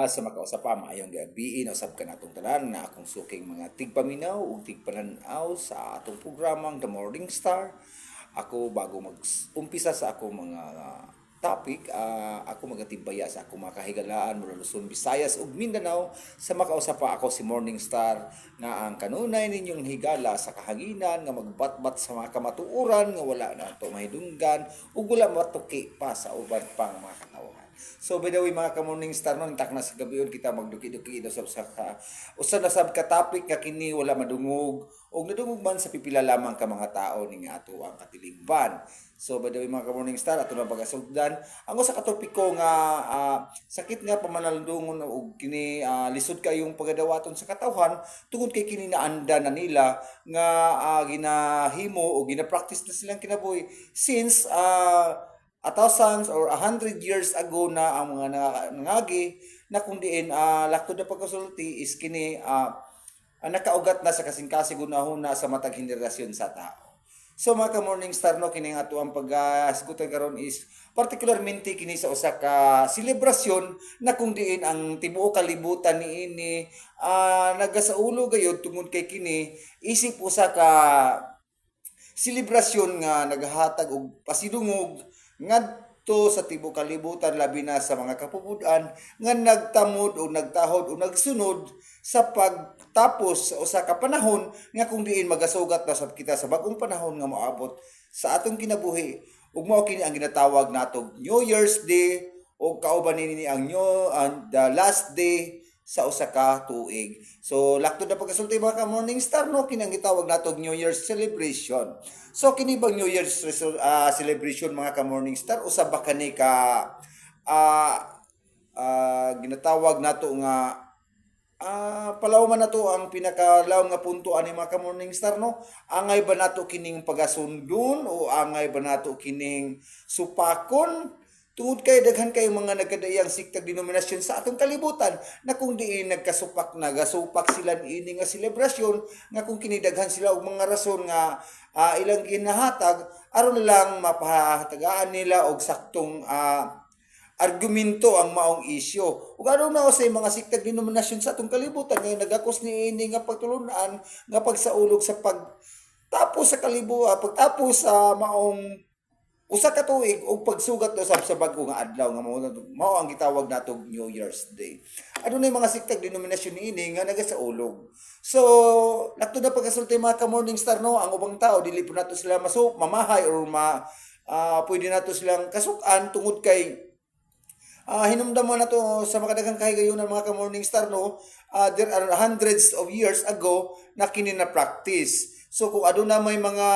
Sa makausap pa, maayong gabi, nausap ka na itong tanan na akong suking mga tigpaminaw o tigpananaw sa atong programang The Morning Star. Ako, bago mag-umpisa sa ako mga topic, ako magatibaya sa ako mga kahigalaan mula Luzon, Visayas ug Mindanao. Sa makausap pa ako si Morning Star nga ang kanunay ninyong higala sa kahanginan nga magbatbat sa mga kamatuuran nga wala na ito mahidunggan ug wala matuki pa sa uban pang mga katawhan. So by the way mga ka-Morning Star, no, tak na sa gabi kita magduki-duki ito sa usa na sab ka topic nga kini wala madungog og nadungog man sa pipila lamang ka mga tao ning ato ang katilingban. So by the way mga ka-Morning Star, ato na pagasugdan ang usa ka topiko nga sakit nga pamanalundungon og kini lisod kayong pagadawaton sa katawhan tungod kay kini naanda na nila nga ginahimo o gina-practice na silang kinabuhi since 100 years ago na ang mga nangagi na kung diin laktod na pagkasulti is kini nakaugat na sa kasing-kasing gunahuna sa matag henerasyon sa tao. So mga ka-Morning Star, no, kini ato ang pag-asgutan karon is particularmente kini sa usa ka selebrasyon na kung diin ang tibuok kalibutan niini nagasaulo gayud tungod kay kini isip usa ka selebrasyon nga naghatag og pasidungog ngadto sa tibuok kalibutan labi na sa mga kapubudan nga nagtamod o nagtahod o nagsunod sa pagtapos sa usa ka panahon nga kung diin magasugat na sab kita sa bagong panahon nga moabot sa atong kinabuhi ug mao kini ang ginatawag natong New Year's Day o kauban nini ang the last day sa usa ka tuig. So laktod na pagkasulti mga ka-Morning Star, no, kini ang gitawag natong New Year's celebration. So kini bang New Year's celebration mga ka-Morning Star usab ba kani ka ginatawag nato nga palawman nato ang pinakalaw nga punto ani mga ka-Morning Star, no? Angay ba nato kining pagasundon o angay ba nato kining supakon? Tungod kay daghan kay mga nagkadayang siktag denominasyon sa atong kalibutan na kung diin nagasupak sila ini nga selebrasyon nga kung kinidaghan sila og mga rason nga ilang ginahatag aron lang mapahatagaan nila og saktong argumento ang maong isyu. Ug aron na sa mga siktag denominasyon sa atong kalibutan nga nagakos ni ini nga pagtulunan nga pagsaulog sa pagtapos sa pagtapos sa maong usa ka tuig o pagsugat usab sa bag-o nga adlaw nga mao ang gitawag natong New Year's Day. Adunay mga siktag denominasyon niini nga nagasaulog. So, laktod na pagkasulti mga ka-Morning Star, no, ang ubang tao dili po nato sila mamahay or pwede nato silang kasukan tungod kay hinumdaman na to sa makadagang kahigayunan mga ka-Morning Star, no, there are hundreds of years ago na kini na practice. So kung aduna may mga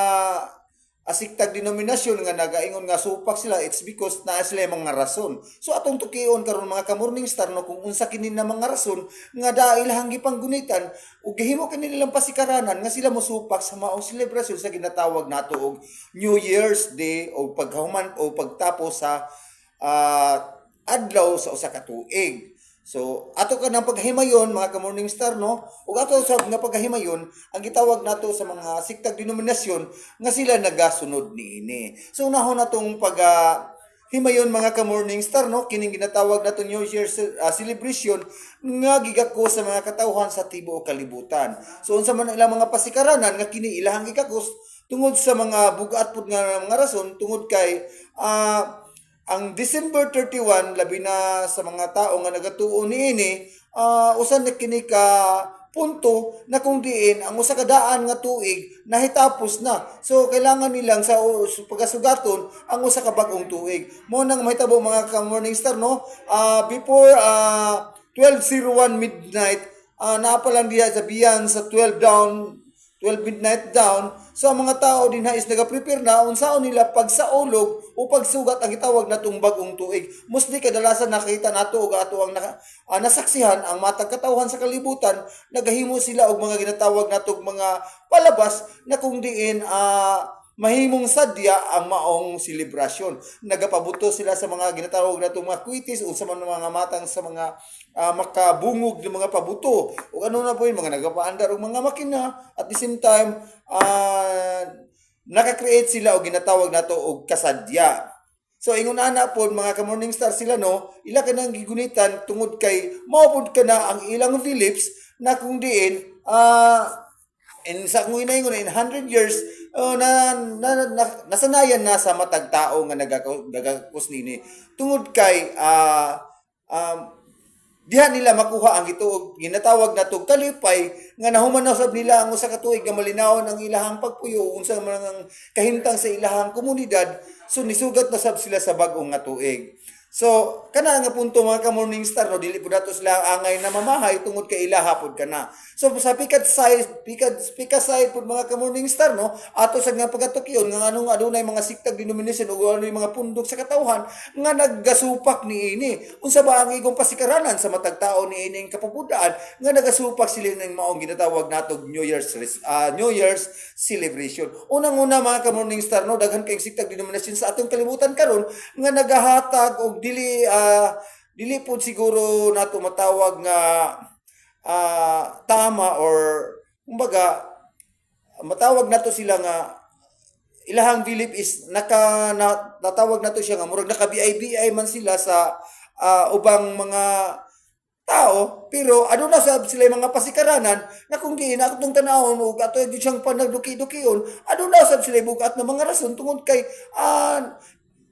asiktag denominasyon nga nagaingon nga supak sila, it's because naa sila mga rason. So atong tukion karon mga ka-Morning Star, no, kung unsa kini na mga rason nga dahil hanggi panggunitan ug gihimo kini nilang pasikaranan nga sila mosupak sa maong selebrasyon sa ginatawag nato og New Year's Day o paghuman o pagtapos sa adlaw sa usa ka tuig. So, ato ka ng paghimayon mga ka-Morning Star, no? Ug ato sa nga paghimayon, ang gitawag nato sa mga siktag denominasyon nga sila nagasunod niini. So, unahon natong himayon mga ka-Morning Star, no? Kining ginatawag nato New Year's celebration nga gigako sa mga katawhan sa tibuok kalibutan. So, unsa man ilang mga pasikaranan nga kini ilahang gigakos tungod sa mga bugat pud nga mga rason tungod kay ang December 31 labi na sa mga tao nga nagatuo niini usan na kini ka punto na kung diin ang usa ka daan nga tuig nahitapos na. So kailangan nilang sa pagasugaton ang usa ka bag-ong tuig. Mo nang mahitabo mga ka-Morning Star, no, before 12:01 midnight naa pa lang diha sa biyan sa 12 midnight down. So ang mga tao din is nagaprepare na unsaon nila pagsaulog o pagsugat ang gitawag natong bag-ong tuig. Mostly kadalasan nakita nato og ato ang nasaksihan ang matag katawhan sa kalibutan, nagahimo sila og mga ginatawag natong mga palabas na kung diin mahimong sadya ang maong selebrasyon. Nagapabuto sila sa mga ginatawag natong mga kwitis o sa mga matang sa mga makabungog ng mga pabuto o ano na po yun, mga nagapaandar o mga makina. At the same time, nakakreate sila o ginatawag nato og kasadya. So ingon ana pod mga ka Morning Star sila no, ila ka nang gigunitan tungod kay maupod ka na ang ilang Philips na kung diin in sa kung inaingon in 100 years nasanayan na sa matag tao nga nagakos nini tungod kay diha nila makuha ang gituog ginatawag na tog kalipay nga nahuman na sab nila ang usa ka tuig nga malinawon ang ilahang pagpuyo unsa man ang kahimtang sa ilahang komunidad so nisugat na sab sila sa bag-ong nga tuig. So kana nga punto mga ka Morning Star no dili pud ato sila angay na mamahay tungod kay ilaha pud kana. So sa pikat side pud mga ka Morning Star no ato sa nga pagatukyon nga anong adunay mga siktag denomination ug ano mga pundok sa katawhan nga naggasupak niini. Unsa ba ang igong pasikaranan sa matag tao niining kapupudaan nga nagasupak sila ning maong ginatawag natog New Year's celebration. Unang-una mga ka Morning Star no daghan kay siktag denomination sa atong kalibutan karon nga nagahatag og dili po siguro nato matawag nga tama or kumbaga matawag nato sila nga ilahang belief is natawag nato siya nga murag naka-BI man sila sa ubang mga tao pero aduna sab sila mga pasikaranan na kung diin atong tanawon ug ato gyud siyang panagduki-dukion aduna sab sila bugat na mga rason tungod kay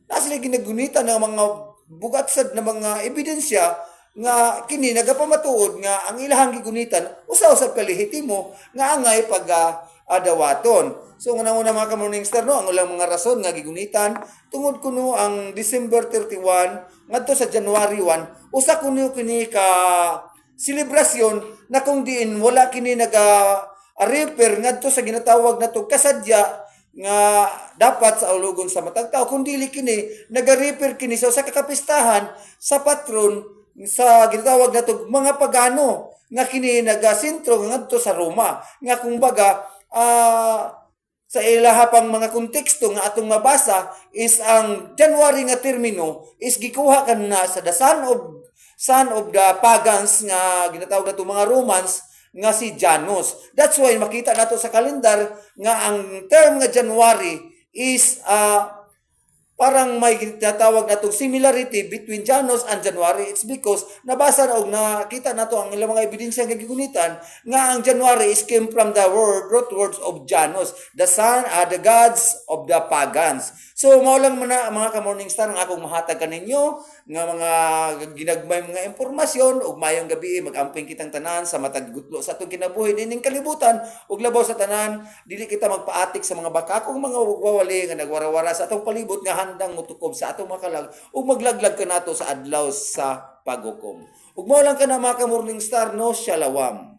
na sila ginagunitan ng mga bugat sad na mga ebidensya nga kini nagapamatuod nga ang ilahang gigunitan usaw sa kalihitimo nga angay pag adawaton. So nga una mga ka-Morning Star no ang ulang mga rason nga gigunitan tungod kuno ang December 31 ngadto sa January 1 usa kuno kini ka selebrasyon na kung diin wala kini refer ngadto sa ginatawag nato kasadya nga dapat sa ulugon sa matag tao kung dili kini nagarefer kini sa kakapistahan sa patron sa ginatawag nato mga pagano nga kini nagasentro ngadto sa Roma nga kumbaga sa ilaha pang mga konteksto nga atong mabasa is ang January nga termino is gikuha kanna sa the son of the pagans nga ginatawag nato mga Romans nga si Janus. That's why makita nato sa kalendar nga ang term nga January is parang may tinatawag natong similarity between Janus and January. It's because nabasa na og nakita nato ang ilang mga ebidensya nga gigunitan nga ang January is came from the root words of Janus, the sun, the gods of the pagans. So mao lang man mga ka-Morning Star ang akong mahatag kaninyo nga mga ginagmay mga impormasyon ug mayong gabi magamping kitang tanan sa matag gutlo sa atong kinabuhi nining kalibutan ug labaw sa tanan dili kita magpaatik sa mga bakakong mga wawali nga nagwarawara sa atong palibot nga handang mutukob sa atong makalag ug maglaglag ka nato sa adlaw sa paghukom. Ug mao lang kana mga ka-Morning Star no shalawam.